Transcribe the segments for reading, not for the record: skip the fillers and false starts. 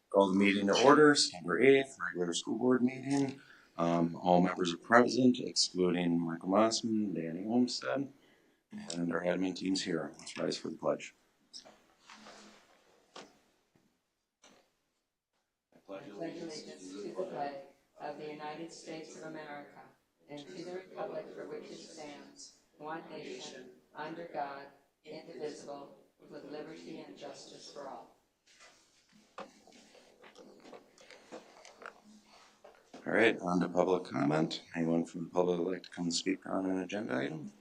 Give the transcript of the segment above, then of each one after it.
Call the meeting to order, September 8th, regular school board meeting. All members are present, excluding Michael Mossman, Danny Olmstead, and our admin team's here. Let's rise for the pledge. I pledge allegiance to the flag of the United States of America and to the republic for which it stands, one nation, under God, indivisible, with liberty and justice for all. All right, on to public comment. Anyone from the public would like to come and speak on an agenda item?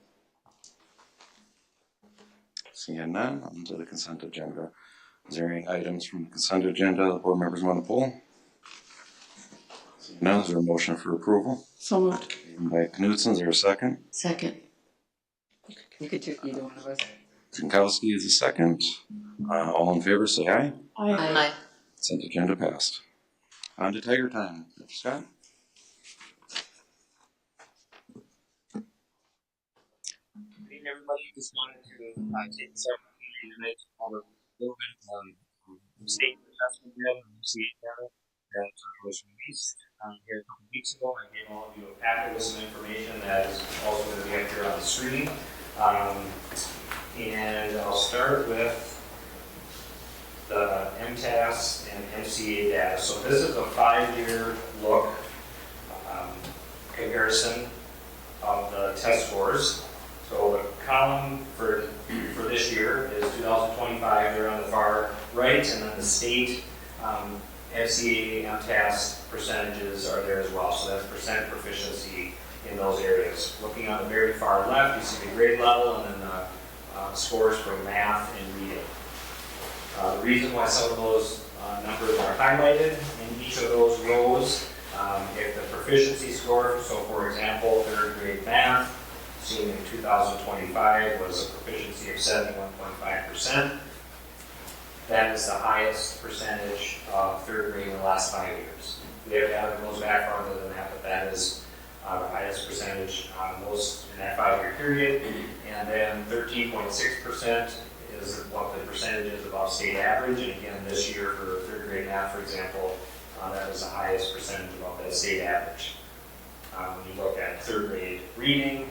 Seeing none, on to the consent agenda. Is there any items from the consent agenda the board members want to pull? Seeing none, is there a motion for approval? So moved. By Knudsen, is there a second? Second. You could do either one of us. Zinkowski is a second. All in favor, say aye. Aye. Consent agenda passed. On to Tiger Time. Scott? Good evening, everybody. Just wanted to take this opportunity tonight to cover a little bit on state assessment data and MCA data that was released here a couple weeks ago. I gave all of you a packet with some information that is also going to be up here on the screen. And I'll start with the MTAS and MCA data. So this is a 5-year look comparison of the test scores. So the column for this year is 2025, they're on the far right, and then the state MCA, MTAS percentages are there as well. So that's percent proficiency in those areas. Looking on the very far left, you see the grade level and then the scores for math and reading. The reason why some of those numbers are highlighted in each of those rows, if the proficiency score, so for example, third grade math, seen in 2025 was a proficiency of 71.5%. That is the highest percentage of third grade in the last 5 years. We have data that goes back farther than that, but that is the highest percentage most in that 5-year period. And then 13.6% is what the percentage is above state average. And again, this year for third grade math, for example, that is the highest percentage above that state average. When you look at third grade reading,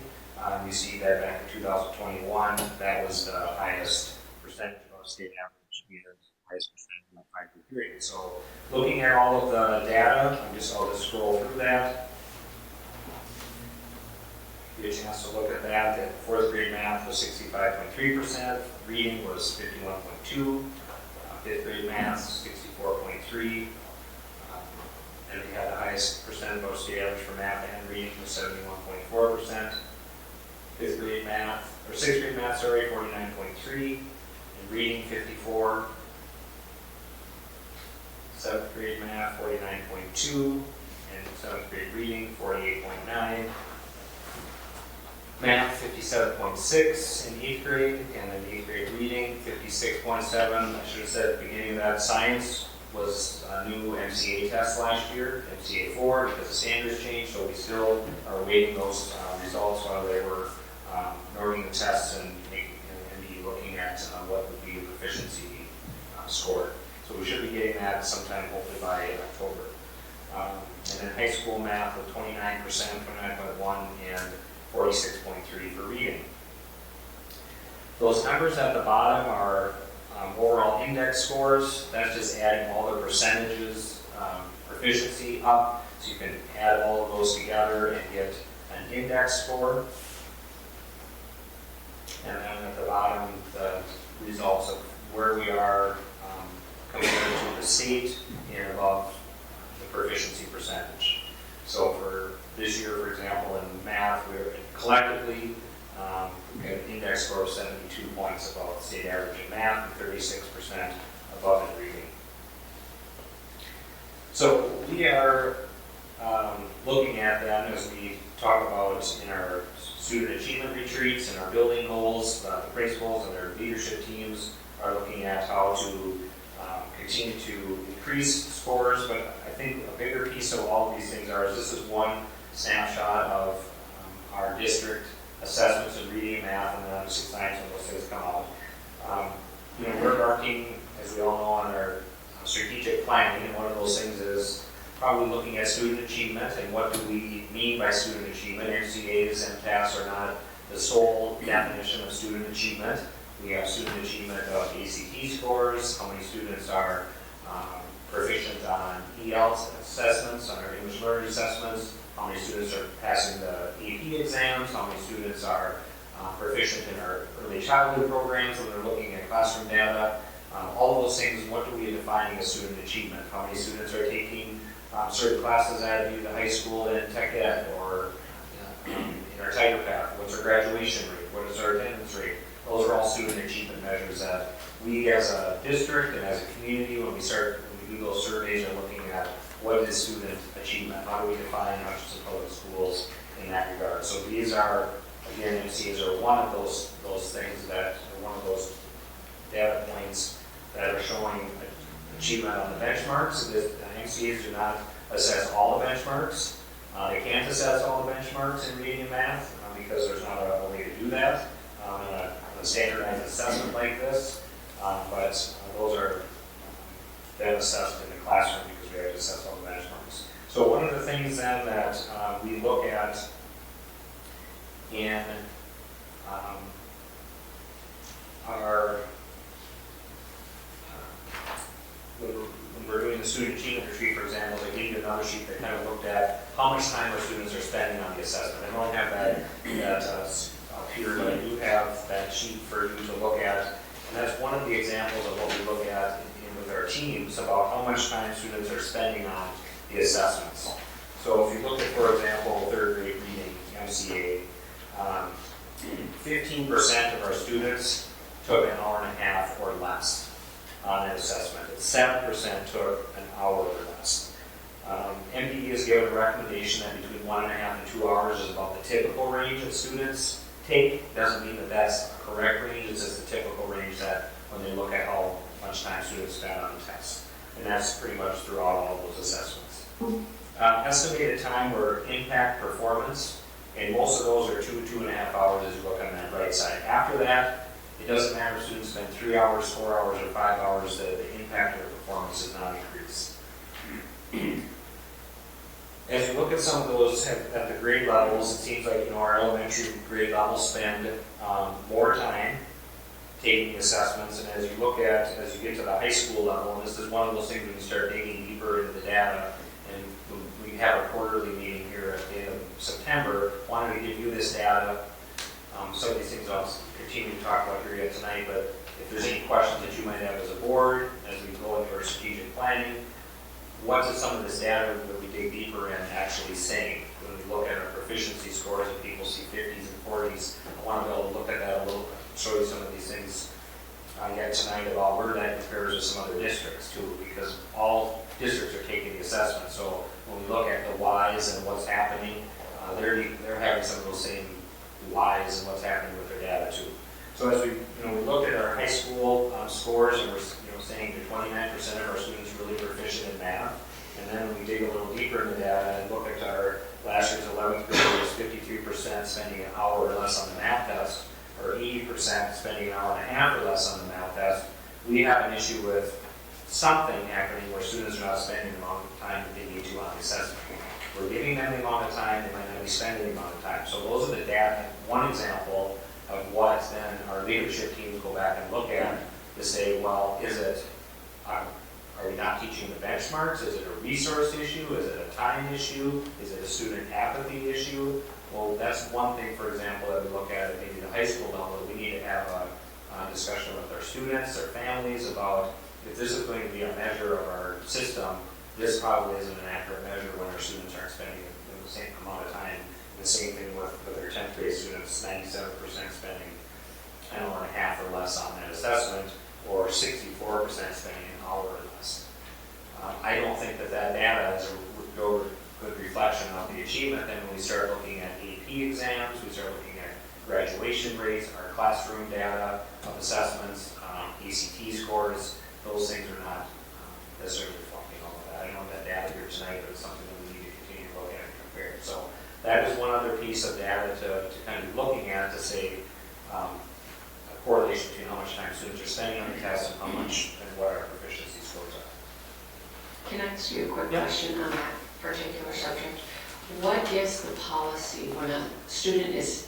you see that back in 2021, that was the highest percentage above state average, being the highest percentage in that 5-year period. So looking at all of the data, I'll just scroll through that. Get a chance to look at that. That fourth grade math was 65.3%, reading was 51.2%, fifth grade math 64.3%, and we had the highest percent above state average for math and reading was 71.4%. Fifth grade math, or sixth grade math, sorry, 49.3%, and reading 54%. Seventh grade math 49.2%, and seventh grade reading 48.9%. Math 57.6 in 8th grade, and then 8th grade reading 56.7. I should have said at the beginning of that, science was a new MCA test last year, MCA 4, because the standards changed, so we still are awaiting those results while they were norming the tests and be looking at what would be a proficiency score. So we should be getting that sometime hopefully by October. And then high school math with 29%, 29.1, and 46.3 for reading. Those numbers at the bottom are overall index scores. That's just adding all the percentages proficiency up. So you can add all of those together and get an index score. And then at the bottom, the results of where we are compared to the state and above the proficiency percentage. So for this year, for example, in math, we're collectively we had an index score of 72 points above the state average in math and 36% above in reading. So we are looking at them as we talk about in our student achievement retreats and our building goals. The principals and their leadership teams are looking at how to continue to increase scores, but I think a bigger piece of all of these things is this is one snapshot of our district assessments in reading, math, and then obviously science when those things come out. We're marking, as we all know, on our strategic planning, and one of those things is probably looking at student achievement and what do we mean by student achievement. MCAs and TAFs are not the sole definition of student achievement. We have student achievement of ACT scores, how many students are proficient on EL assessments, on our English learning assessments, how many students are passing the AP exams, how many students are proficient in our early childhood programs when they're looking at classroom data. All of those things, what do we define as student achievement? How many students are taking certain classes at either high school and tech ed, or in our Tiger Path? What's our graduation rate? What is our attendance rate? Those are all student achievement measures that we as a district and as a community, when we do those surveys, are looking at what is student achievement? How do we define Hutchinson Public Schools in that regard? So these are, again, MCAs are one of those things that are one of those data points that are showing achievement on the benchmarks. The MCAs do not assess all the benchmarks. They can't assess all the benchmarks in reading and math because there's not a way to do that in a standardized assessment like this. But those are then assessed in the classroom because we have to assess all the benchmarks. So one of the things then that we look at in our when we're doing the student achievement retreat, for example, I gave you another sheet that kind of looked at how much time our students are spending on the assessment. I don't have that up here, but I do have that sheet for you to look at. And that's one of the examples of what we look at with our teams about how much time students are spending on the assessments. So if you look at, for example, third grade reading, MCA, 15% of our students took an hour and a half or less on an assessment. 7% took an hour or less. MPE has given a recommendation that between 1.5 and 2 hours is about the typical range that students take. Doesn't mean that that's a correct range, it's just the typical range that when they look at how much time students spend on the test. And that's pretty much throughout all of those assessments. Estimated time or impact performance, and most of those are 2.5 hours as you look on that right side. After that, it doesn't matter if students spend 3 hours, 4 hours, or 5 hours, the impact of their performance does not increase. As you look at some of those at the grade levels, it seems like our elementary grade levels spend more time taking assessments, and as you get to the high school level, and this is one of those things when you start digging deeper into the data, and we have a quarterly meeting here at the end of September, wanted to give you this data. Some of these things I'll continue to talk about here yet tonight, but if there's any questions that you might have as a board, as we go into our strategic planning, what is some of this data that we dig deeper in actually saying? When we look at our proficiency scores and people see 50s and 40s, I want to be able to look at that a little bit, show you some of these things yet tonight about where that compares with some other districts too, because all districts are taking the assessment. So when we look at the whys and what's happening, they're having some of those same whys and what's happening with their data too. So as we looked at our high school scores, and we're saying that 29% of our students are really proficient in math, and then when we dig a little deeper in the data and look at our last year's 11th graders, 53% spending an hour or less on the math test, or 80% spending an hour and a half or less on the math test, we have an issue with something happening where students are not spending the amount of time that they need to on the assessment. We're giving them the amount of time, they might not be spending the amount of time. So those are the data, one example of what then our leadership teams go back and look at to say, well, is it, are we not teaching the benchmarks? Is it a resource issue? Is it a time issue? Is it a student apathy issue? Well, that's one thing, for example, that we look at maybe the high school level. We need to have a discussion with our students, their families, about if this is going to be a measure of our system, this probably isn't an accurate measure when our students aren't spending the same amount of time. And the same thing with our 10th grade students, 97% spending an hour and a half or less on that assessment, or 64% spending an hour or less. I don't think that data is a good reflection of the achievement. Then when we start looking at AP exams, we start looking at graduation rates, our classroom data of assessments, ACT scores, those things are not necessarily reflecting all of that. I don't have that data here tonight, but it's something that we need to continue to look at and compare. So that is one other piece of data to kind of be looking at to say a correlation between how much time students are spending on the test and how much and what our proficiency scores are. Can I ask you a quick Yeah. question on that particular subject? What is the policy when a student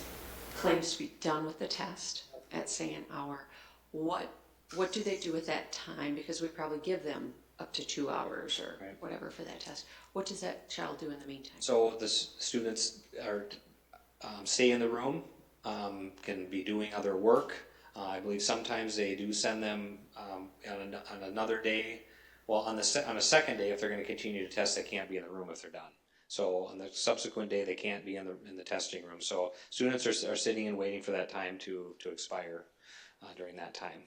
claims to be done with the test at, say, an hour? What do they do with that time? Because we probably give them up to 2 hours or Right. whatever for that test. What does that child do in the meantime? So the students are stay in the room, can be doing other work. I believe sometimes they do send them on another day. Well, on a second day, if they're going to continue to test, they can't be in the room if they're done. So on the subsequent day, they can't be in the testing room. So students are sitting and waiting for that time to expire during that time.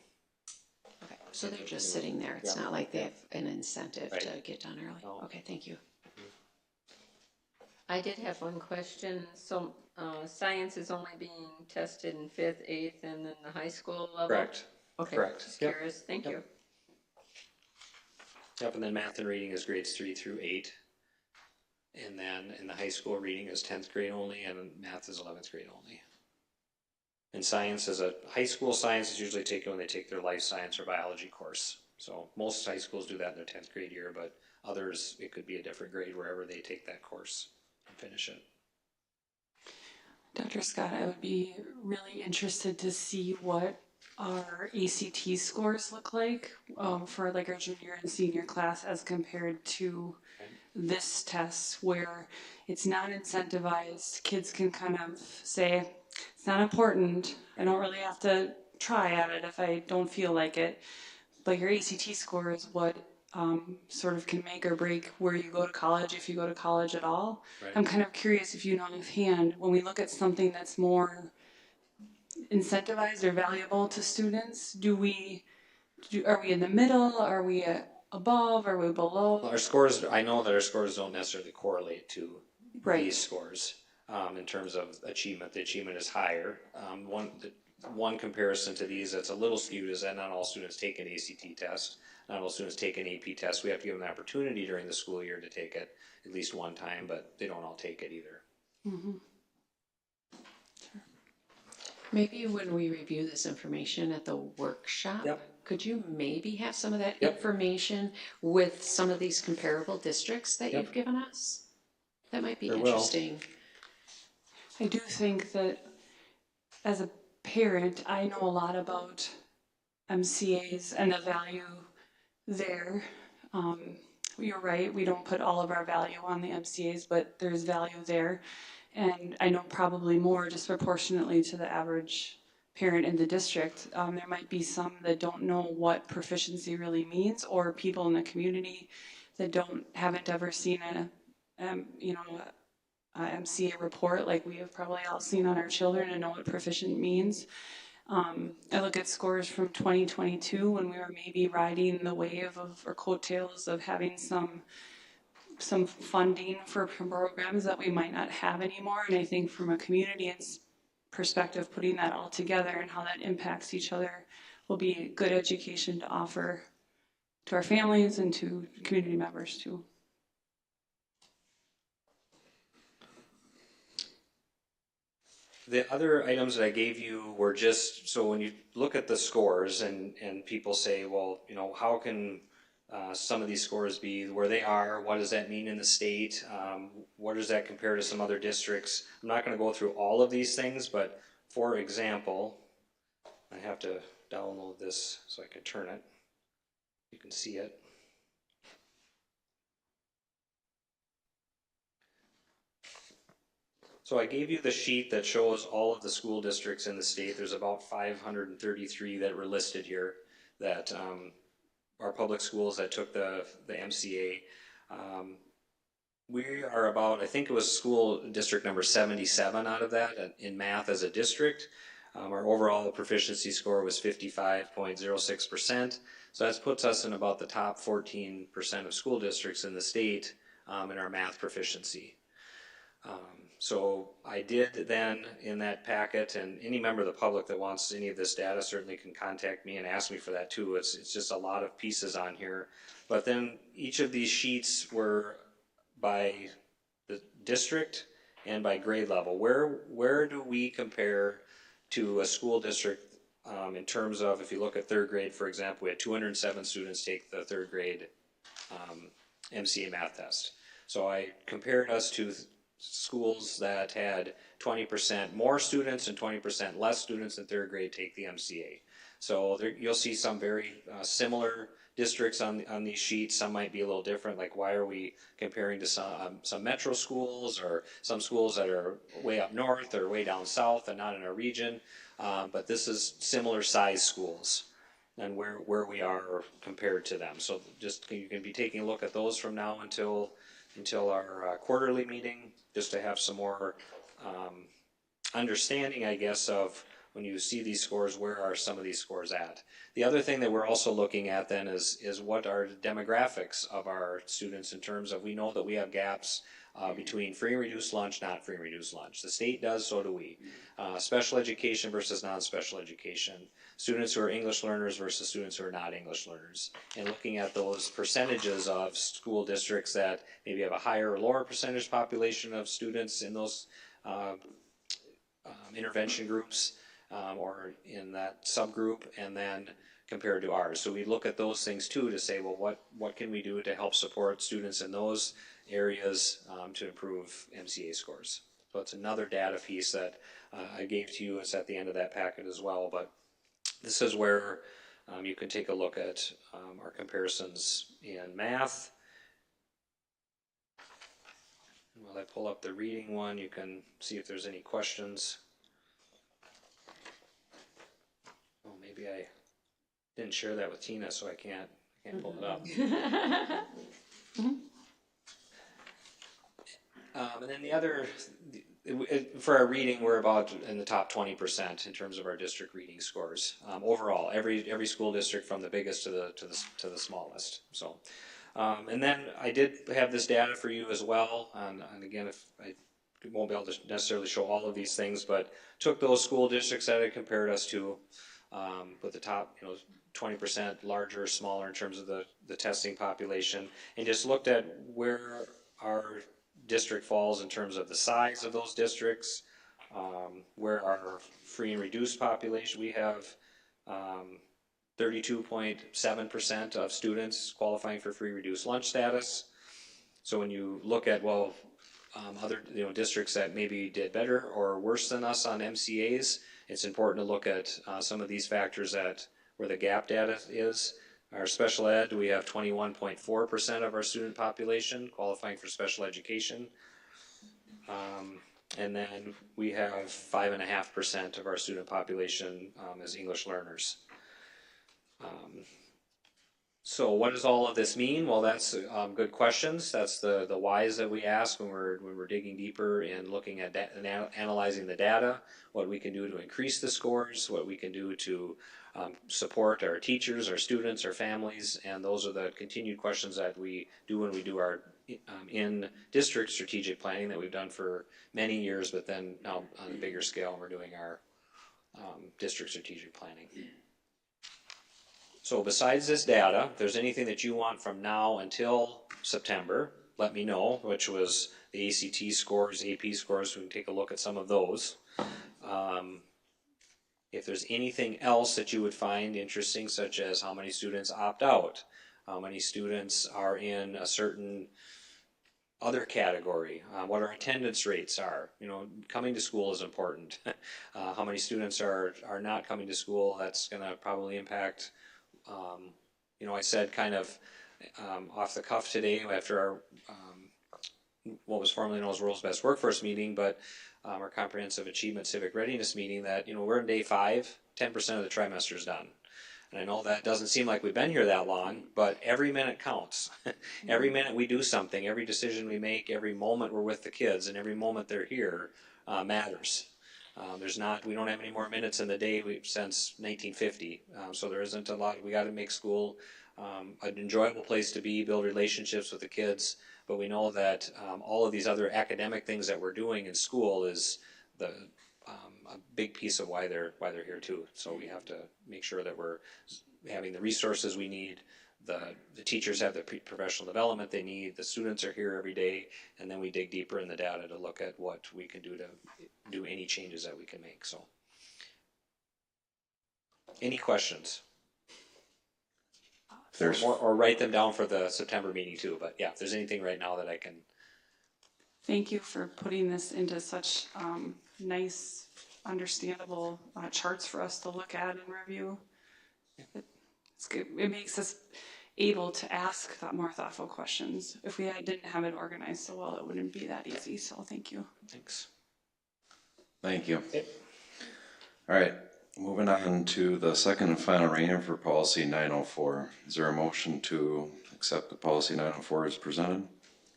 Okay, so they're just sitting there. It's Yeah. not like they have an incentive Right. to get done early. No. Okay, thank you. I did have one question. So, science is only being tested in 5th, 8th, and then the high school level? Correct. Okay, Correct. just Yep. curious. Thank Yep. you. Yep, and then math and reading is grades 3 through 8. And then in the high school, reading is 10th grade only, and math is 11th grade only. And science high school science is usually taken when they take their life science or biology course. So most high schools do that in their 10th grade year, but others, it could be a different grade wherever they take that course and finish it. Dr. Scott, I would be really interested to see what our ACT scores look like for like our junior and senior class as compared to this test where it's not incentivized. Kids can kind of say, it's not important. I don't really have to try at it if I don't feel like it. But your ACT score is what sort of can make or break where you go to college, if you go to college at all. Right. I'm kind of curious if you know offhand, when we look at something that's more incentivized or valuable to students, are we in the middle? Are we above? Are we below? I know that our scores don't necessarily correlate to Right. these scores in terms of achievement. The achievement is higher. One comparison to these that's a little skewed is that not all students take an ACT test. Not all students take an AP test. We have to give them an opportunity during the school year to take it at least one time, but they don't all take it either. Mm-hmm. Maybe when we review this information at the workshop, Yep. could you maybe have some of that Yep. information with some of these comparable districts that Yep. you've given us? That might be There will. interesting. I do think that as a parent, I know a lot about MCAs and the value there. You're right, we don't put all of our value on the MCAs, but there's value there. And I know probably more disproportionately to the average parent in the district. There might be some that don't know what proficiency really means, or people in the community that haven't ever seen a MCA report like we have probably all seen on our children and know what proficient means. I look at scores from 2022 when we were maybe riding the wave of, or coattails of having some funding for programs that we might not have anymore. And I think from a community perspective, putting that all together and how that impacts each other will be a good education to offer to our families and to community members too. The other items that I gave you were just, so when you look at the scores and people say, well, how can some of these scores be where they are? What does that mean in the state? What does that compare to some other districts? I'm not going to go through all of these things, but for example, I have to download this so I can turn it. You can see it. So I gave you the sheet that shows all of the school districts in the state. There's about 533 that were listed here that are public schools that took the MCA. We are about, I think it was school district number 77 out of that in math as a district. Our overall proficiency score was 55.06%. So that puts us in about the top 14% of school districts in the state in our math proficiency. So I did then in that packet, and any member of the public that wants any of this data certainly can contact me and ask me for that too. It's just a lot of pieces on here. But then each of these sheets were by the district and by grade level. Where do we compare to a school district in terms of, if you look at third grade, for example, we had 207 students take the third grade MCA math test. So I compared us to schools that had 20% more students and 20% less students in third grade take the MCA. So there, you'll see some very similar districts on these sheets. Some might be a little different, like why are we comparing to some metro schools or some schools that are way up north or way down south and not in our region. But this is similar size schools and where we are compared to them. So just you can be taking a look at those from now until our quarterly meeting, just to have some more understanding, I guess, of when you see these scores, where are some of these scores at. The other thing that we're also looking at then is what are the demographics of our students in terms of, we know that we have gaps between free and reduced lunch, not free and reduced lunch. The state does, so do we. Special education versus non-special education. Students who are English learners versus students who are not English learners. And looking at those percentages of school districts that maybe have a higher or lower percentage population of students in those intervention groups or in that subgroup, and then compared to ours. So we look at those things too to say, well, what can we do to help support students in those areas to improve MCA scores. So it's another data piece that I gave to you. It's at the end of that packet as well, but this is where you can take a look at our comparisons in math. And while I pull up the reading one, you can see if there's any questions. Oh, maybe I didn't share that with Tina, so I can't pull it up. And then the other, for our reading, we're about in the top 20% in terms of our district reading scores overall. Every school district, from the biggest to the smallest. So, and then I did have this data for you as well. And again, if I won't be able to necessarily show all of these things, but took those school districts that I compared us to with the top, 20% larger or smaller in terms of the testing population, and just looked at where our district falls in terms of the size of those districts, where our free and reduced population, we have 32.7% of students qualifying for free reduced lunch status. So when you look at, well, other districts that maybe did better or worse than us on MCAs, it's important to look at some of these factors where the gap data is. Our special ed, we have 21.4% of our student population qualifying for special education. And then we have 5.5% of our student population as English learners. So what does all of this mean? Well, that's good questions. That's the whys that we ask when we're digging deeper and looking at and analyzing the data, what we can do to increase the scores, what we can do to support our teachers, our students, our families, and those are the continued questions that we do when we do our in-district strategic planning that we've done for many years, but then now on a bigger scale, we're doing our district strategic planning. So besides this data, if there's anything that you want from now until September, let me know, which was the ACT scores, AP scores, we can take a look at some of those. If there's anything else that you would find interesting, such as how many students opt out, how many students are in a certain other category, what our attendance rates are. Coming to school is important. How many students are not coming to school, that's going to probably impact. I said kind of off the cuff today after our what was formerly known as World's Best Workforce meeting, but our Comprehensive Achievement Civic Readiness meeting, that we're in day 5, 10% of the trimester is done. And I know that doesn't seem like we've been here that long, but every minute counts. Every minute we do something, every decision we make, every moment we're with the kids, and every moment they're here matters. We don't have any more minutes in the day since 1950, so there isn't a lot. We got to make school an enjoyable place to be, build relationships with the kids, but we know that all of these other academic things that we're doing in school is a big piece of why they're here too. So we have to make sure that we're having the resources we need, the teachers have the professional development they need, the students are here every day, and then we dig deeper in the data to look at what we can do to do any changes that we can make. So, any questions? there's, or write them down for the September meeting too, but yeah, if there's anything right now that I can. Thank you for putting this into such nice, understandable charts for us to look at and review. It's good. It makes us able to ask more thoughtful questions. If we didn't have it organized so well, it wouldn't be that easy. So thank you. Thanks. thank you. All right, moving on to the second and final reading for policy 904. Is there a motion to accept the policy 904 as presented?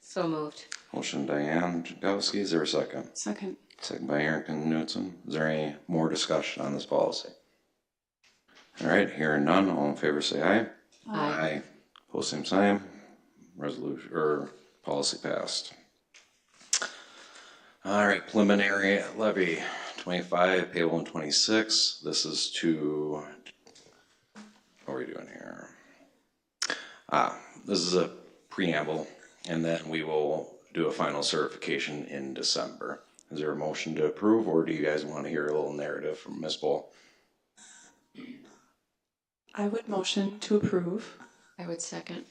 So moved. Motion Diane Jankowski, is there a second? Second. Second by Erica Knudsen. Is there any more discussion on this policy? All right, hearing none, all in favor say aye. Aye. Post same sign. Resolution or policy passed. All right, preliminary levy 25, payable in 26. This is to, what are we doing here? This is a preamble, and then we will do a final certification in December. Is there a motion to approve, or do you guys want to hear a little narrative from Ms. Bull? I would motion to approve. I would second.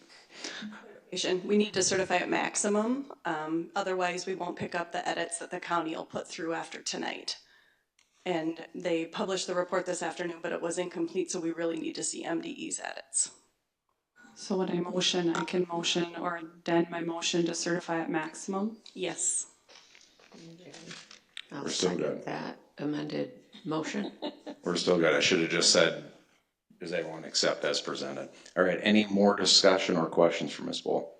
We need to certify at maximum, otherwise we won't pick up the edits that the county will put through after tonight. And they published the report this afternoon, but it was incomplete, so we really need to see MDE's edits. So when I can motion or addend my motion to certify at maximum. Yes. I'll We're still second good. that amended motion. We're still good. I should have just said, does everyone accept as presented? All right, any more discussion or questions for Ms. Bull?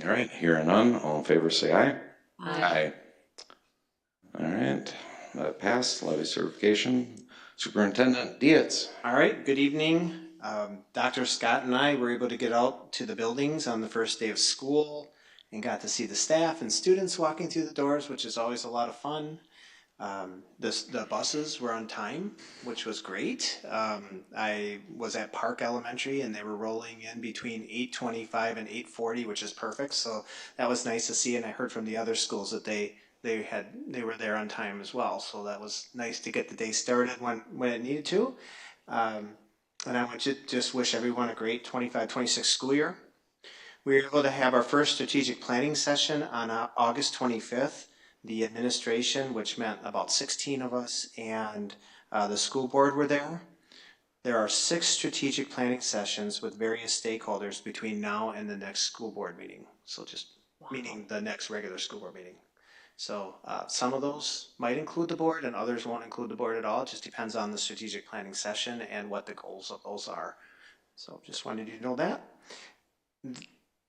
All right, hearing none, all in favor say aye. Aye. All right, that passed. Levy certification. Superintendent Dietz. All right, good evening. Dr. Scott and I were able to get out to the buildings on the first day of school and got to see the staff and students walking through the doors, which is always a lot of fun. The buses were on time, which was great. I was at Park Elementary and they were rolling in between 8:25 and 8:40, which is perfect. So that was nice to see. And I heard from the other schools that they were there on time as well. So that was nice to get the day started when it needed to. And I want to just wish everyone a great 25-26 school year. We were able to have our first strategic planning session on August 25th. The administration, which meant about 16 of us, and the school board were there. There are 6 strategic planning sessions with various stakeholders between now and the next school board meeting. So just meaning the next regular school board meeting. So some of those might include the board and others won't include the board at all. It just depends on the strategic planning session and what the goals of those are. So just wanted you to know that.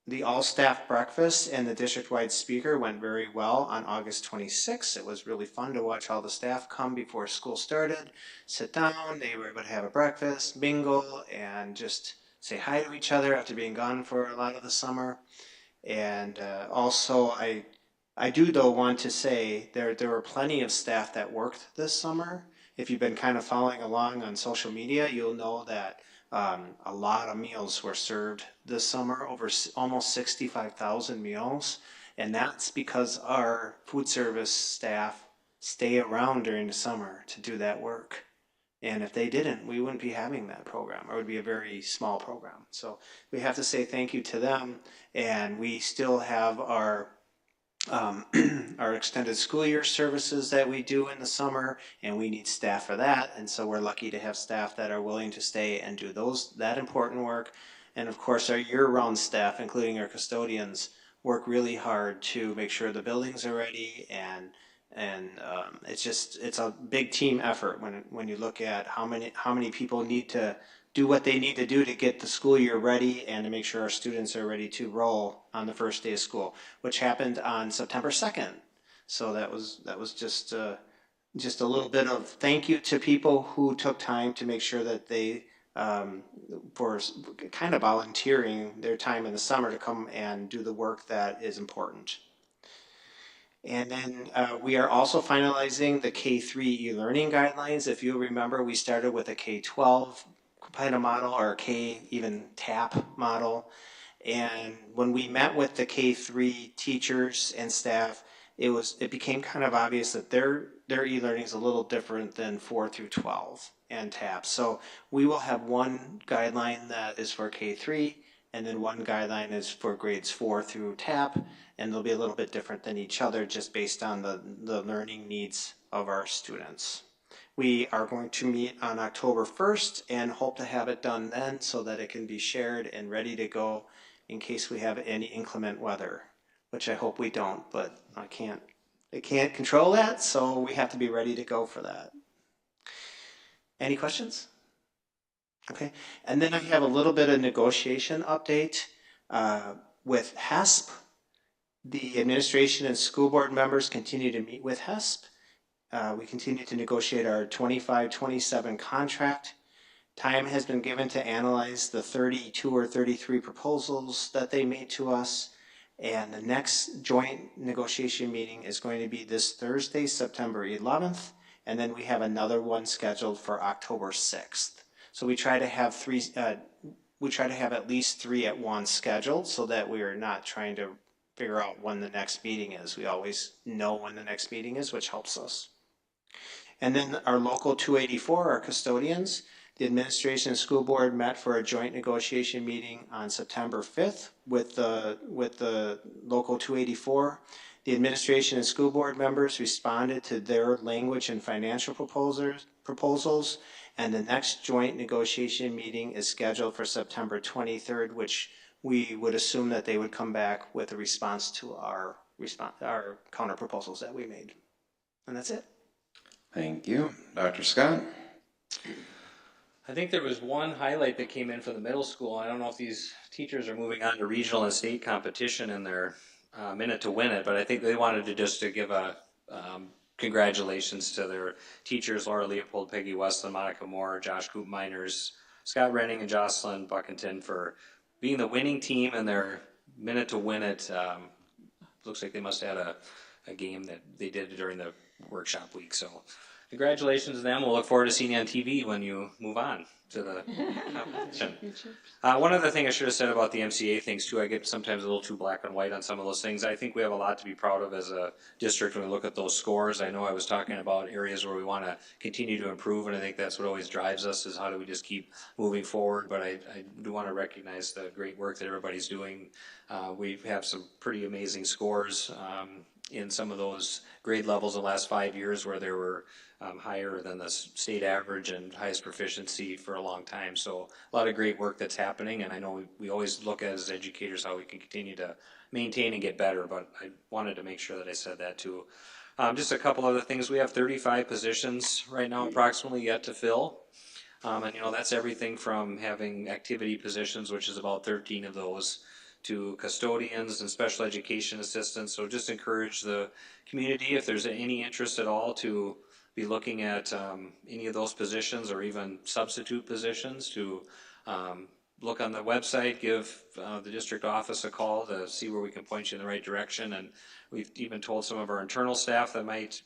The all-staff breakfast and the district-wide speaker went very well on August 26th. It was really fun to watch all the staff come before school started, sit down. They were able to have a breakfast, mingle, and just say hi to each other after being gone for a lot of the summer. And also, I do, though, want to say there were plenty of staff that worked this summer. If you've been kind of following along on social media, you'll know that a lot of meals were served this summer, over almost 65,000 meals. And that's because our food service staff stay around during the summer to do that work. And if they didn't, we wouldn't be having that program, or it would be a very small program. So we have to say thank you to them. And we still have our extended school year services that we do in the summer, and we need staff for that. And so we're lucky to have staff that are willing to stay and do that important work. And of course, our year-round staff, including our custodians, work really hard to make sure the buildings are ready. And it's a big team effort when you look at how many people need to do what they need to do to get the school year ready and to make sure our students are ready to roll on the first day of school, which happened on September 2nd. So that was just a little bit of thank you to people who took time to make sure that they, for kind of volunteering their time in the summer to come and do the work that is important. And then we are also finalizing the K-3 e-learning guidelines. If you remember, we started with a K-12 kind of model, or even TAP model. And when we met with the K-3 teachers and staff, it became kind of obvious that their e-learning is a little different than 4 through 12 and TAP. So we will have one guideline that is for K3, and then one guideline is for grades 4 through TAP, and they'll be a little bit different than each other just based on the learning needs of our students. We are going to meet on October 1st and hope to have it done then so that it can be shared and ready to go in case we have any inclement weather, which I hope we don't, but I can't control that, so we have to be ready to go for that. Any questions? Okay, and then I have a little bit of negotiation update with HESP. The administration and school board members continue to meet with HESP. We continue to negotiate our 25-27 contract. Time has been given to analyze the 32 or 33 proposals that they made to us. And the next joint negotiation meeting is going to be this Thursday, September 11th. And then we have another one scheduled for October 6th. So we try to have at least 3 at once scheduled so that we are not trying to figure out when the next meeting is. We always know when the next meeting is, which helps us. And then our local 284, our custodians, the administration and school board met for a joint negotiation meeting on September 5th with the local 284. The administration and school board members responded to their language and financial proposals, and the next joint negotiation meeting is scheduled for September 23rd, which we would assume that they would come back with a response to our counter proposals that we made. And that's it. Thank you. Dr. Scott? I think there was one highlight that came in for the middle school. I don't know if these teachers are moving on to regional and state competition in their minute to win it, but I think they wanted to give a congratulations to their teachers, Laura Leopold, Peggy Westland, Monica Moore, Josh Koop-Miners, Scott Renning, and Jocelyn Buckington for being the winning team in their minute to win it. Looks like they must have had a game that they did during the workshop week. So congratulations to them. We'll look forward to seeing you on TV when you move on to the competition. One other thing I should have said about the MCA things too, I get sometimes a little too black and white on some of those things. I think we have a lot to be proud of as a district when we look at those scores. I know I was talking about areas where we want to continue to improve, and I think that's what always drives us is how do we just keep moving forward. But I do want to recognize the great work that everybody's doing. We have some pretty amazing scores in some of those grade levels the last 5 years where they were higher than the state average and highest proficiency for a long time. So a lot of great work that's happening, and I know we always look at as educators how we can continue to maintain and get better, but I wanted to make sure that I said that too. Just a couple other things. We have 35 positions right now approximately yet to fill. And that's everything from having activity positions, which is about 13 of those, to custodians and special education assistants. So just encourage the community, if there's any interest at all, to be looking at any of those positions or even substitute positions, to look on the website, give the district office a call to see where we can point you in the right direction. And we've even told some of our internal staff that might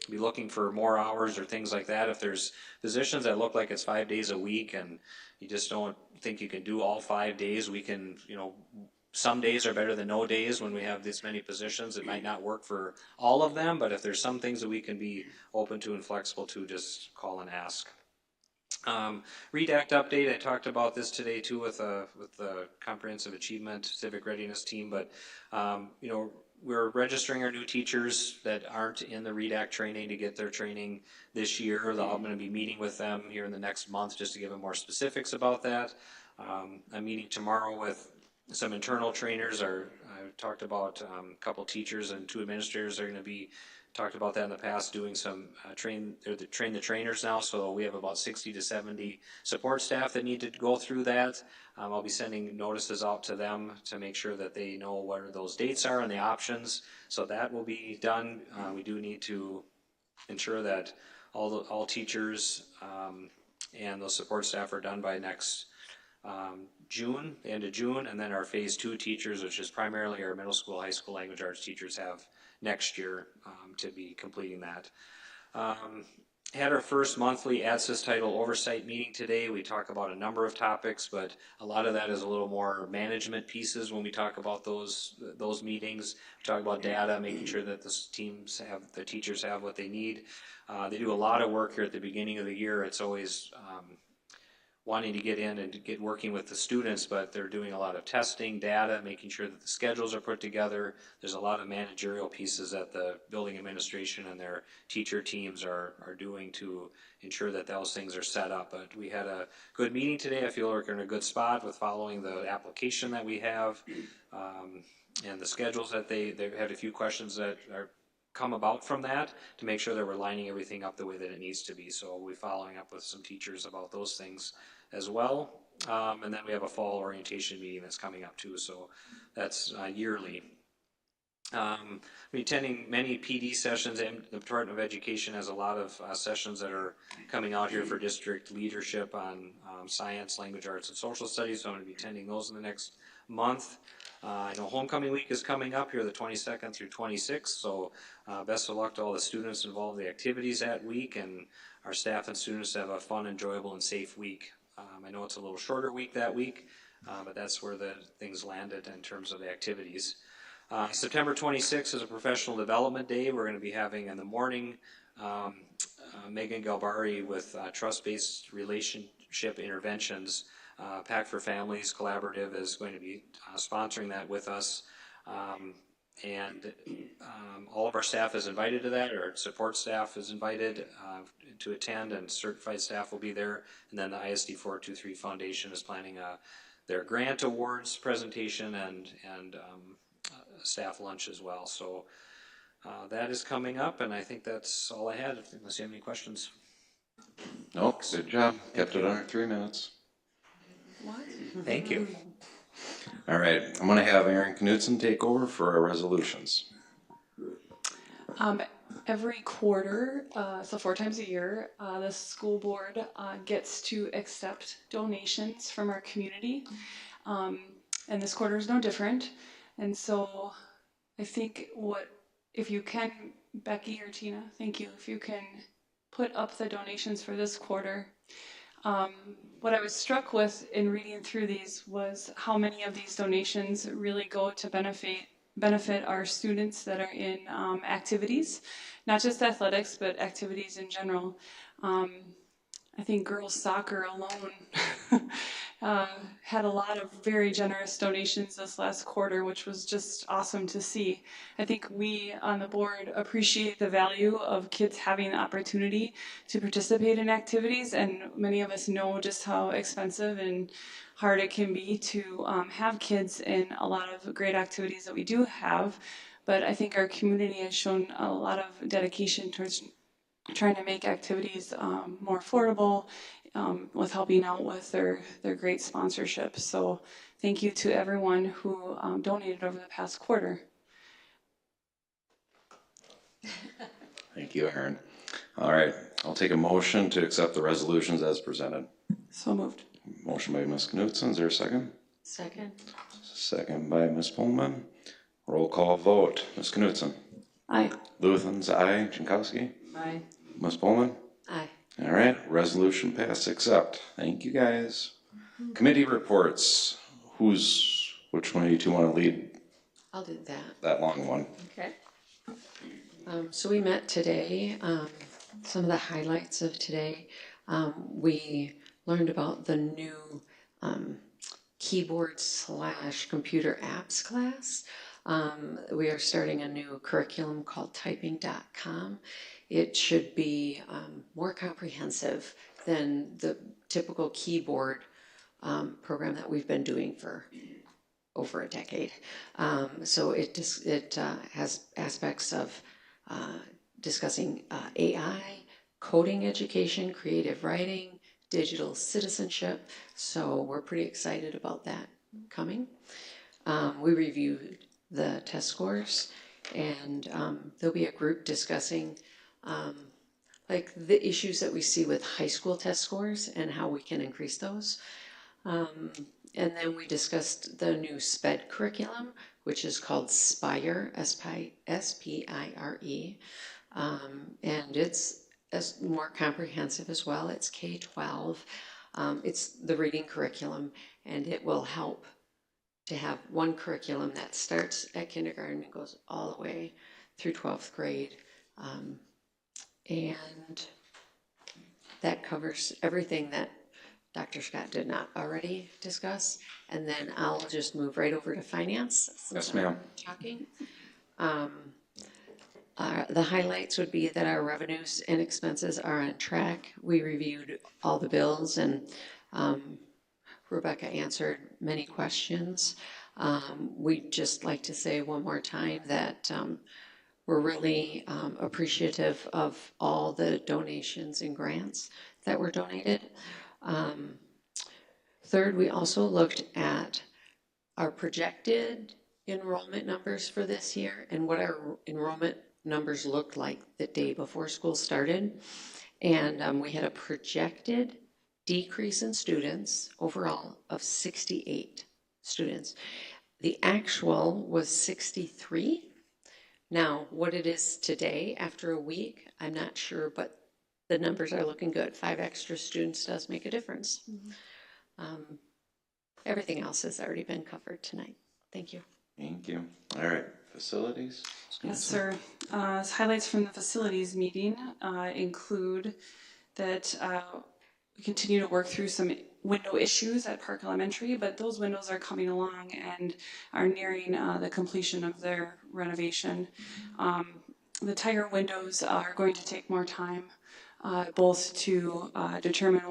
be looking for more hours or things like that. If there's positions that look like it's 5 days a week and you just don't think you can do all 5 days, we can, some days are better than no days when we have this many positions. It might not work for all of them, but if there's some things that we can be open to and flexible to, just call and ask. REDACT update, I talked about this today too with the Comprehensive Achievement Civic Readiness team, but we're registering our new teachers that aren't in the REDACT training to get their training this year. I'm going to be meeting with them here in the next month just to give them more specifics about that. I'm meeting tomorrow with some internal trainers. I talked about a couple teachers and 2 administrators are going to be talked about that in the past, doing some train the trainers now. So we have about 60 to 70 support staff that need to go through that. I'll be sending notices out to them to make sure that they know where those dates are and the options. So that will be done. We do need to ensure that all teachers and those support staff are done by next June, the end of June, and then our phase 2 teachers, which is primarily our middle school, high school language arts teachers, have next year to be completing that. had our first monthly ADSIS title oversight meeting today. We talk about a number of topics, but a lot of that is a little more management pieces when we talk about those meetings. We talk about data, making sure that the teachers have what they need. They do a lot of work here at the beginning of the year. It's always wanting to get in and get working with the students, but they're doing a lot of testing, data, making sure that the schedules are put together. There's a lot of managerial pieces that the building administration and their teacher teams are doing to ensure that those things are set up. But we had a good meeting today. I feel like we're in a good spot with following the application that we have and the schedules that they've had a few questions that are come about from that to make sure that we're lining everything up the way that it needs to be. So we're following up with some teachers about those things as well. And then we have a fall orientation meeting that's coming up too. So that's yearly. We're attending many PD sessions, and the Department of Education has a lot of sessions that are coming out here for district leadership on science, language arts, and social studies. So I'm going to be attending those in the next month. I know homecoming week is coming up here the 22nd through 26th, so best of luck to all the students involved in the activities that week, and our staff and students have a fun, enjoyable, and safe week. I know it's a little shorter week that week, but that's where the things landed in terms of the activities. September 26th is a professional development day. We're going to be having in the morning Megan Galbari with Trust-Based Relationship Interventions. Pack for Families Collaborative is going to be sponsoring that with us. And all of our staff is invited to that. Our support staff is invited to attend, and certified staff will be there. And then the ISD 423 Foundation is planning their grant awards presentation and staff lunch as well. So that is coming up, and I think that's all I had, unless you have any questions. No, good job. Kept it under 3 minutes. What? Thank you. All right, I'm going to have Aaron Knudsen take over for our resolutions. Every quarter, so 4 times a year, the school board gets to accept donations from our community. And this quarter is no different. And so I think if you can, Becky or Tina, thank you, if you can put up the donations for this quarter. What I was struck with in reading through these was how many of these donations really go to benefit our students that are in activities, not just athletics, but activities in general. I think girls soccer alone had a lot of very generous donations this last quarter, which was just awesome to see. I think we on the board appreciate the value of kids having the opportunity to participate in activities, and many of us know just how expensive and hard it can be to have kids in a lot of great activities that we do have. But I think our community has shown a lot of dedication towards trying to make activities more affordable, with helping out with their great sponsorship. So thank you to everyone who donated over the past quarter. Thank you, Aaron. All right, I'll take a motion to accept the resolutions as presented. So moved. Motion by Ms. Knudsen, is there a second? Second. Second by Ms. Pullman. Roll call vote. Ms. Knudsen. Aye. Luthens, aye. Jankowski. Aye. Ms. Pullman. Aye. All right, resolution passed, accept. Thank you, guys. Committee reports. Which one of you two want to lead I'll do that. that long one? Okay. So we met today. Some of the highlights of today, we learned about the new keyboard/computer apps class. We are starting a new curriculum called typing.com. It should be more comprehensive than the typical keyboard program that we've been doing for over a decade. So it has aspects of discussing AI, coding education, creative writing, digital citizenship. So we're pretty excited about that coming. We reviewed the test scores, and there'll be a group discussing like the issues that we see with high school test scores and how we can increase those. And then we discussed the new SPED curriculum, which is called SPIRE, S-P-I-R-E. And it's as more comprehensive as well. It's K-12. It's the reading curriculum, and it will help to have one curriculum that starts at kindergarten and goes all the way through 12th grade. And that covers everything that Dr. Scott did not already discuss. And then I'll just move right over to finance. Yes, ma'am. Talking. The highlights would be that our revenues and expenses are on track. We reviewed all the bills, and Rebecca answered many questions. We'd just like to say one more time that we're really appreciative of all the donations and grants that were donated. Third, we also looked at our projected enrollment numbers for this year and what our enrollment numbers looked like the day before school started. And we had a projected decrease in students overall of 68 students. The actual was 63. Now, what it is today after a week, I'm not sure, but the numbers are looking good. 5 extra students does make a difference. Everything else has already been covered tonight. Thank you. Thank you. All right, facilities? Yes, sir. Highlights from the facilities meeting include that we continue to work through some window issues at Park Elementary, but those windows are coming along and are nearing the completion of their renovation. The tire windows are going to take more time, both to determine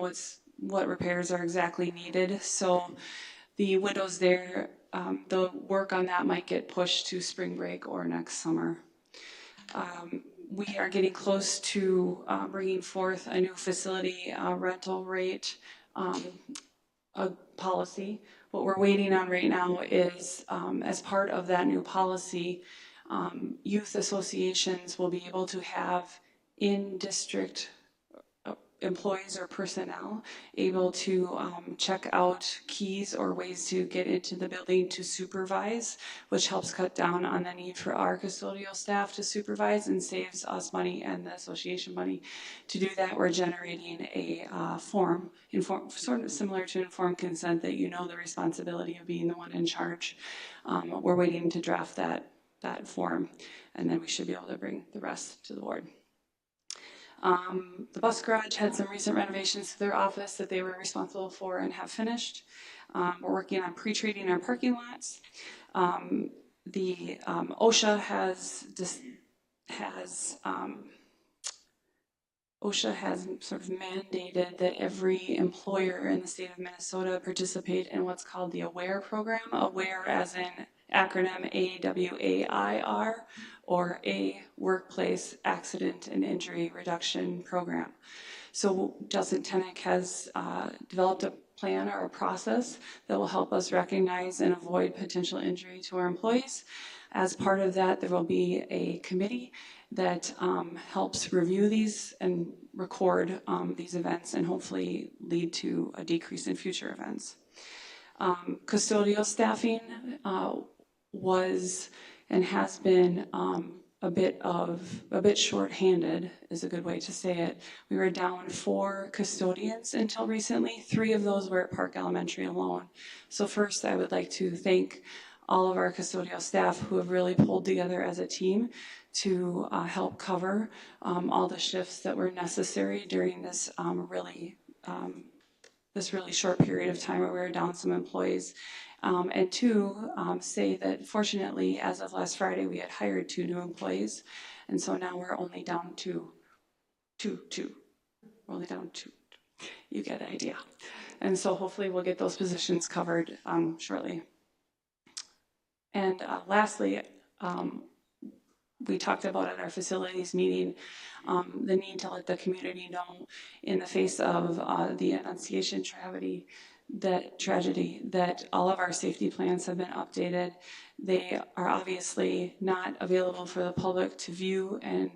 what repairs are exactly needed. So the windows there, the work on that might get pushed to spring break or next summer. We are getting close to bringing forth a new facility rental rate policy. What we're waiting on right now is, as part of that new policy, youth associations will be able to have in-district employees or personnel able to check out keys or ways to get into the building to supervise, which helps cut down on the need for our custodial staff to supervise and saves us money and the association money. To do that, we're generating a form, sort of similar to informed consent, that you know the responsibility of being the one in charge. We're waiting to draft that form, and then we should be able to bring the rest to the board. The bus garage had some recent renovations to their office that they were responsible for and have finished. We're working on pre-treating our parking lots. The OSHA has sort of mandated that every employer in the state of Minnesota participate in what's called the AWARE program. AWARE as in acronym AWAIR, or a Workplace Accident and Injury Reduction Program. So Justin Tenick has developed a plan or a process that will help us recognize and avoid potential injury to our employees. As part of that, there will be a committee that helps review these and record these events and hopefully lead to a decrease in future events. Custodial staffing was and has been a bit short-handed is a good way to say it. We were down 4 custodians until recently. 3 of those were at Park Elementary alone. So first, I would like to thank all of our custodial staff who have really pulled together as a team to help cover all the shifts that were necessary during this really short period of time where we were down some employees. And 2, say that fortunately, as of last Friday, we had hired 2 new employees. And so now we're only down to two. We're only down 2. You get the idea. And so hopefully we'll get those positions covered shortly. And lastly, we talked about at our facilities meeting the need to let the community know in the face of the Annunciation tragedy that all of our safety plans have been updated. They are obviously not available for the public to view and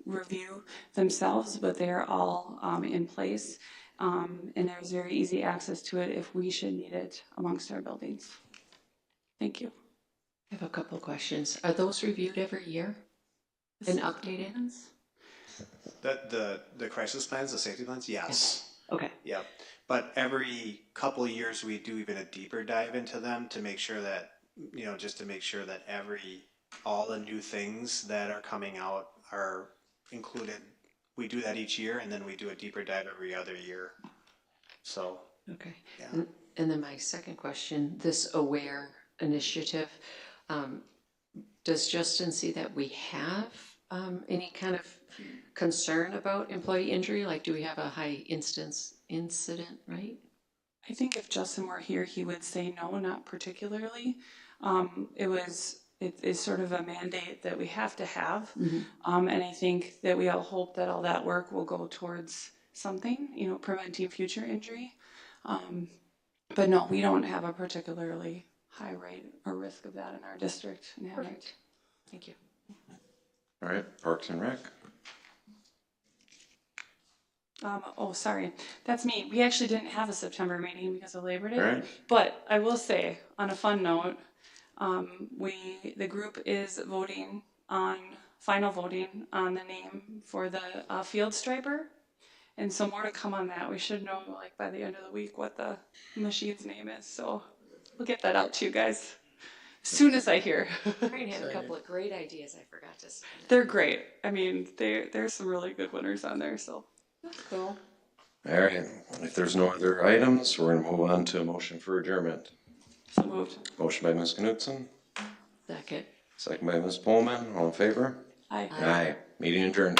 review themselves, but they are all in place, and there's very easy access to it if we should need it amongst our buildings. Thank you. I have a couple questions. Are those reviewed every year and updated? The crisis plans, the safety plans, yes. Okay. Yep. But every couple of years, we do even a deeper dive into them to make sure that, just to make sure that all the new things that are coming out are included. We do that each year, and then we do a deeper dive every other year. So, Okay. yeah. And then my second question, this AWARE initiative, does Justin see that we have any kind of concern about employee injury? Like, do we have a high incident rate? I think if Justin were here, he would say no, not particularly. It is sort of a mandate that we have to have. And I think that we all hope that all that work will go towards something, preventing future injury. But no, we don't have a particularly high rate or risk of that in our district. Perfect. Thank you. All right, Parks and Rec. Sorry, that's me. We actually didn't have a September meeting because of Labor Day. All right. But I will say, on a fun note, the group is final voting on the name for the field striper. And so more to come on that. We should know by the end of the week what the machine's name is. So we'll get that out to you guys as soon as I hear. Brian had a couple of great ideas I forgot to say. They're great. I mean, there's some really good winners on there. So That's cool. All right, if there's no other items, we're gonna move on to a motion for adjournment. So moved. Motion by Ms. Knutson, Second. second by Ms. Pullman, all in favor? Aye. Aye. Meeting adjourned.